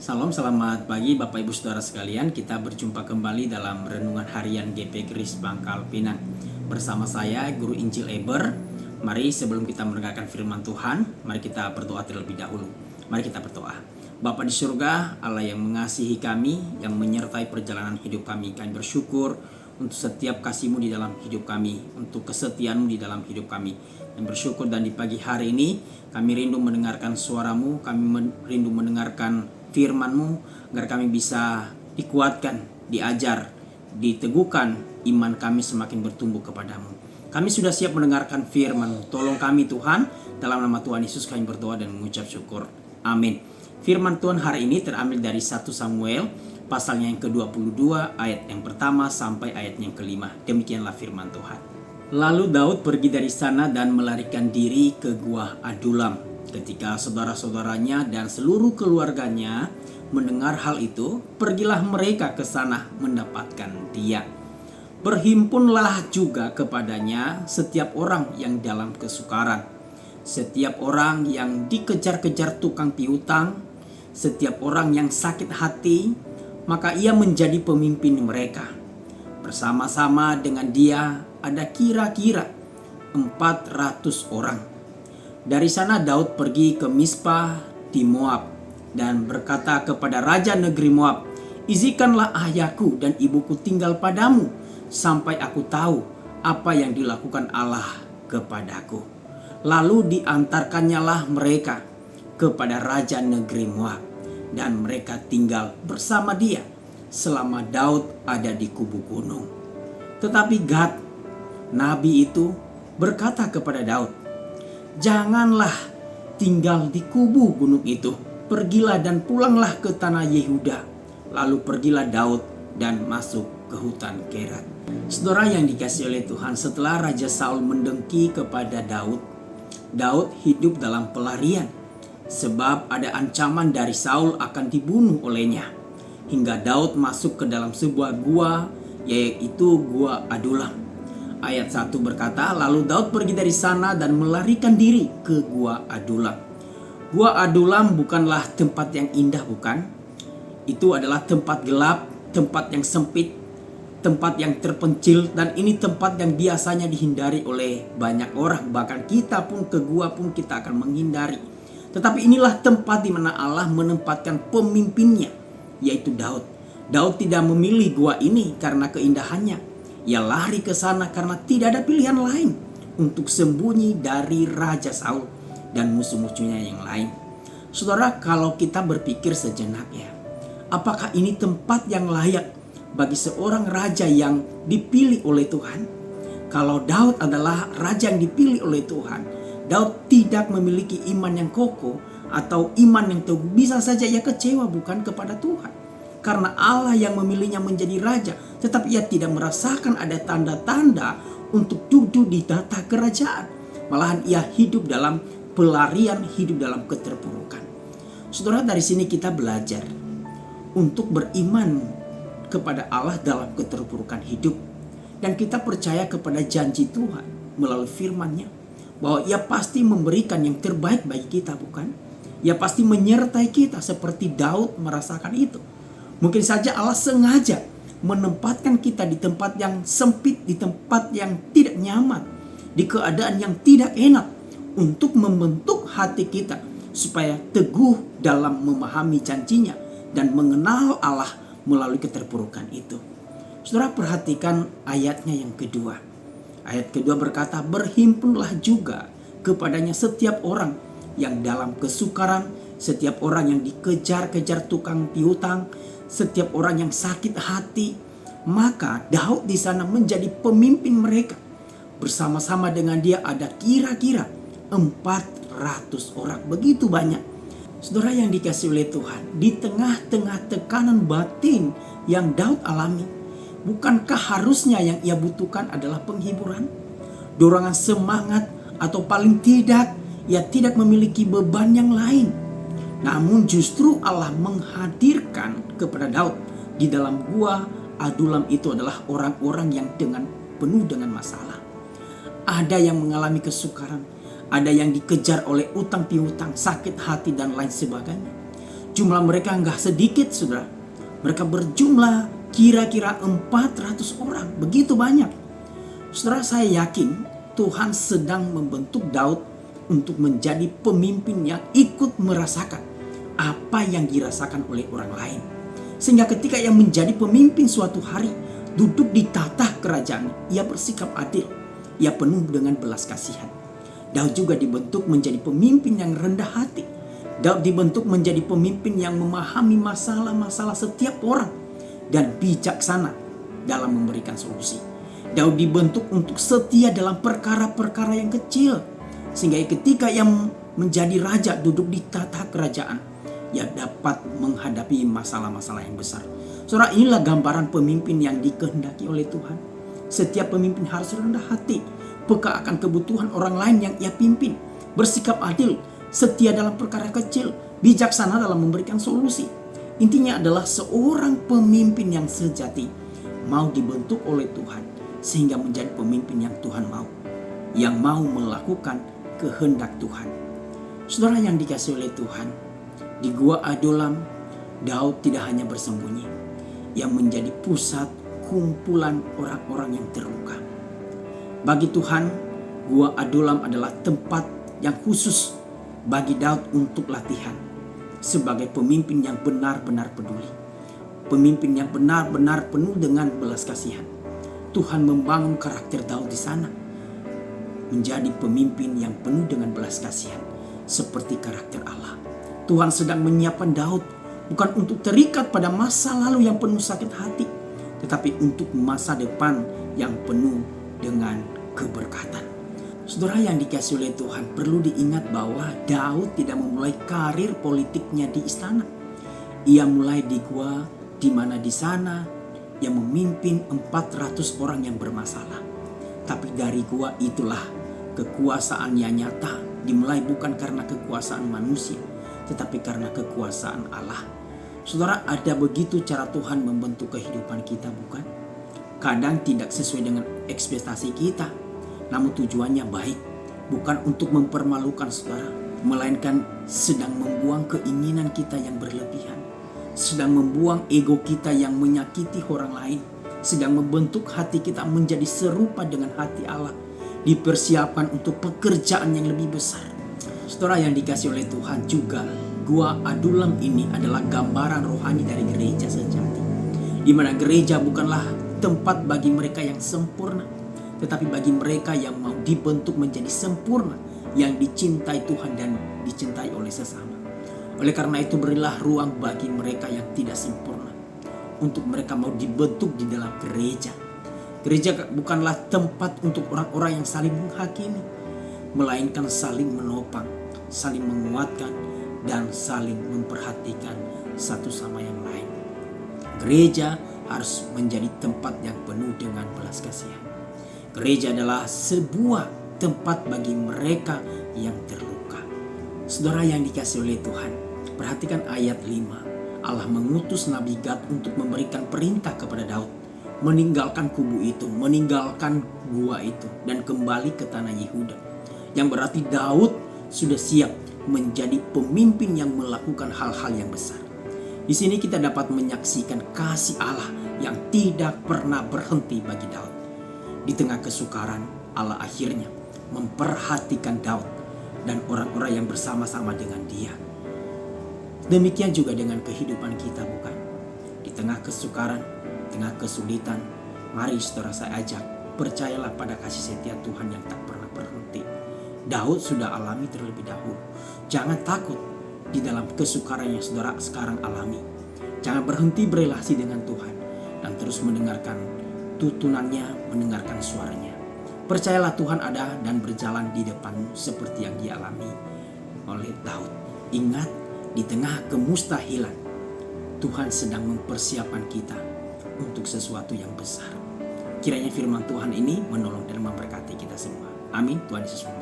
Salam, selamat pagi Bapak Ibu Saudara sekalian. Kita berjumpa kembali dalam Renungan Harian GP Kris Bangkal Pinang. Bersama saya Guru Injil Eber. Mari sebelum kita mendengarkan firman Tuhan, mari kita berdoa terlebih dahulu. Mari kita berdoa. Bapa di surga, Allah yang mengasihi kami, yang menyertai perjalanan hidup kami bersyukur untuk setiap kasih-Mu di dalam hidup kami, untuk kesetiaan-Mu di dalam hidup kami. Dan bersyukur dan di pagi hari ini kami rindu mendengarkan suara-Mu, kami rindu mendengarkan firman-Mu, agar kami bisa dikuatkan, diajar, diteguhkan, iman kami semakin bertumbuh kepadamu. Kami sudah siap mendengarkan firman-Mu. Tolong kami Tuhan, dalam nama Tuhan Yesus kami berdoa dan mengucap syukur. Amin. Firman Tuhan hari ini terambil dari 1 Samuel pasalnya yang ke-22 ayat yang pertama sampai ayat yang kelima. Demikianlah firman Tuhan. Lalu Daud pergi dari sana dan melarikan diri ke gua Adulam. Ketika saudara-saudaranya dan seluruh keluarganya mendengar hal itu, pergilah mereka ke sana mendapatkan dia. Berhimpunlah juga kepadanya setiap orang yang dalam kesukaran, setiap orang yang dikejar-kejar tukang piutang, setiap orang yang sakit hati, maka ia menjadi pemimpin mereka. Bersama-sama dengan dia ada kira-kira 400 orang. Dari sana Daud pergi ke Mispa di Moab dan berkata kepada raja negeri Moab, "Izinkanlah ayahku dan ibuku tinggal padamu sampai aku tahu apa yang dilakukan Allah kepadaku." Lalu diantarkannyalah mereka kepada raja negeri Moab dan mereka tinggal bersama dia selama Daud ada di kubu gunung. Tetapi Gad, nabi itu, berkata kepada Daud, "Janganlah tinggal di kubu gunung itu. Pergilah dan pulanglah ke tanah Yehuda." Lalu pergilah Daud dan masuk ke hutan Kerat. Saudara yang dikasihi oleh Tuhan, setelah Raja Saul mendengki kepada Daud, Daud hidup dalam pelarian. Sebab ada ancaman dari Saul akan dibunuh olehnya. Hingga Daud masuk ke dalam sebuah gua, yaitu gua Adulam. Ayat 1 berkata, "Lalu Daud pergi dari sana dan melarikan diri ke gua Adulam." Gua Adulam bukanlah tempat yang indah, bukan? Itu adalah tempat gelap, tempat yang sempit, tempat yang terpencil, dan ini tempat yang biasanya dihindari oleh banyak orang. Bahkan kita pun ke gua pun kita akan menghindari. Tetapi inilah tempat di mana Allah menempatkan pemimpinnya, yaitu Daud. Daud tidak memilih gua ini karena keindahannya. Ia lari ke sana karena tidak ada pilihan lain untuk sembunyi dari Raja Saul dan musuh-musuhnya yang lain. Saudara, kalau kita berpikir sejenak ya, apakah ini tempat yang layak bagi seorang raja yang dipilih oleh Tuhan? Kalau Daud adalah raja yang dipilih oleh Tuhan, Daud tidak memiliki iman yang kokoh atau iman yang teguh. Bisa saja ia kecewa bukan kepada Tuhan, karena Allah yang memilihnya menjadi raja, tetapi ia tidak merasakan ada tanda-tanda untuk duduk di tahta kerajaan. Malahan ia hidup dalam pelarian, hidup dalam keterpurukan. Saudara, dari sini kita belajar untuk beriman kepada Allah dalam keterpurukan hidup. Dan kita percaya kepada janji Tuhan melalui firman-Nya, bahwa ia pasti memberikan yang terbaik bagi kita, bukan? Ia pasti menyertai kita seperti Daud merasakan itu. Mungkin saja Allah sengaja menempatkan kita di tempat yang sempit, di tempat yang tidak nyaman, di keadaan yang tidak enak, untuk membentuk hati kita supaya teguh dalam memahami janjinya dan mengenal Allah melalui keterpurukan itu. Saudara, perhatikan ayatnya yang kedua. Ayat kedua berkata, "Berhimpunlah juga kepadanya setiap orang yang dalam kesukaran, setiap orang yang dikejar-kejar tukang piutang, setiap orang yang sakit hati." Maka Daud di sana menjadi pemimpin mereka. Bersama-sama dengan dia ada kira-kira 400 orang. Begitu banyak. Saudara yang dikasihi oleh Tuhan, di tengah-tengah tekanan batin yang Daud alami, bukankah harusnya yang ia butuhkan adalah penghiburan, dorongan semangat, atau paling tidak ia tidak memiliki beban yang lain? Namun justru Allah menghadirkan kepada Daud di dalam gua Adulam itu adalah orang-orang yang penuh dengan masalah. Ada yang mengalami kesukaran, ada yang dikejar oleh utang piutang, sakit hati dan lain sebagainya. Jumlah mereka nggak sedikit, saudara. Mereka berjumlah kira-kira 400 orang. Begitu banyak. Saudara, saya yakin Tuhan sedang membentuk Daud untuk menjadi pemimpin yang ikut merasakan apa yang dirasakan oleh orang lain. Sehingga ketika ia menjadi pemimpin suatu hari, duduk di tahta kerajaan, ia bersikap adil. Ia penuh dengan belas kasihan. Daud juga dibentuk menjadi pemimpin yang rendah hati. Daud dibentuk menjadi pemimpin yang memahami masalah-masalah setiap orang dan bijaksana dalam memberikan solusi. Daud dibentuk untuk setia dalam perkara-perkara yang kecil, sehingga ketika ia menjadi raja duduk di tahta kerajaan, ia dapat menghadapi masalah-masalah yang besar. Saudara, inilah gambaran pemimpin yang dikehendaki oleh Tuhan. Setiap pemimpin harus rendah hati, peka akan kebutuhan orang lain yang ia pimpin, bersikap adil, setia dalam perkara kecil, bijaksana dalam memberikan solusi. Intinya adalah seorang pemimpin yang sejati mau dibentuk oleh Tuhan sehingga menjadi pemimpin yang Tuhan mau, yang mau melakukan kehendak Tuhan. Saudara yang dikasihi oleh Tuhan, di Gua Adulam, Daud tidak hanya bersembunyi, yang menjadi pusat kumpulan orang-orang yang terluka. Bagi Tuhan, Gua Adulam adalah tempat yang khusus bagi Daud untuk latihan sebagai pemimpin yang benar-benar peduli, pemimpin yang benar-benar penuh dengan belas kasihan. Tuhan membangun karakter Daud di sana menjadi pemimpin yang penuh dengan belas kasihan seperti karakter Allah. Tuhan sedang menyiapkan Daud bukan untuk terikat pada masa lalu yang penuh sakit hati, tetapi untuk masa depan yang penuh dengan keberkatan. Saudara yang dikasihi oleh Tuhan, perlu diingat bahwa Daud tidak memulai karir politiknya di istana. Ia mulai di gua, di mana di sana ia memimpin 400 orang yang bermasalah. Tapi dari gua itulah kekuasaannya nyata, dimulai bukan karena kekuasaan manusia, tetapi karena kekuasaan Allah. Saudara, ada begitu cara Tuhan membentuk kehidupan kita, bukan? Kadang tidak sesuai dengan ekspektasi kita, namun tujuannya baik, bukan untuk mempermalukan saudara, melainkan sedang membuang keinginan kita yang berlebihan, sedang membuang ego kita yang menyakiti orang lain, sedang membentuk hati kita menjadi serupa dengan hati Allah, dipersiapkan untuk pekerjaan yang lebih besar. Saudara yang dikasihi oleh Tuhan, juga Gua Adulam ini adalah gambaran rohani dari gereja sejati, di mana gereja bukanlah tempat bagi mereka yang sempurna, tetapi bagi mereka yang mau dibentuk menjadi sempurna, yang dicintai Tuhan dan dicintai oleh sesama. Oleh karena itu, berilah ruang bagi mereka yang tidak sempurna untuk mereka mau dibentuk di dalam gereja. Gereja bukanlah tempat untuk orang-orang yang saling menghakimi, melainkan saling menopang, saling menguatkan, dan saling memperhatikan satu sama yang lain. Gereja harus menjadi tempat yang penuh dengan belas kasihan. Gereja adalah sebuah tempat bagi mereka yang terluka. Saudara yang dikasihi oleh Tuhan, perhatikan ayat 5. Allah mengutus Nabi Gad untuk memberikan perintah kepada Daud, meninggalkan kubu itu, meninggalkan gua itu, dan kembali ke tanah Yehuda. Yang berarti Daud sudah siap menjadi pemimpin yang melakukan hal-hal yang besar. Di sini kita dapat menyaksikan kasih Allah yang tidak pernah berhenti bagi Daud. Di tengah kesukaran, Allah akhirnya memperhatikan Daud dan orang-orang yang bersama-sama dengan dia. Demikian juga dengan kehidupan kita, bukan? Di tengah kesukaran, tengah kesulitan, mari saudara saya ajak, percayalah pada kasih setia Tuhan yang tak pernah berhenti. Daud sudah alami terlebih dahulu. Jangan takut di dalam kesukaran yang saudara sekarang alami. Jangan berhenti berelasi dengan Tuhan dan terus mendengarkan tuntunannya, mendengarkan suaranya. Percayalah Tuhan ada dan berjalan di depanmu seperti yang dialami oleh Daud. Ingat, di tengah kemustahilan, Tuhan sedang mempersiapkan kita untuk sesuatu yang besar. Kiranya firman Tuhan ini menolong dan memberkati kita semua. Amin. Tuhan Yesus memberkati.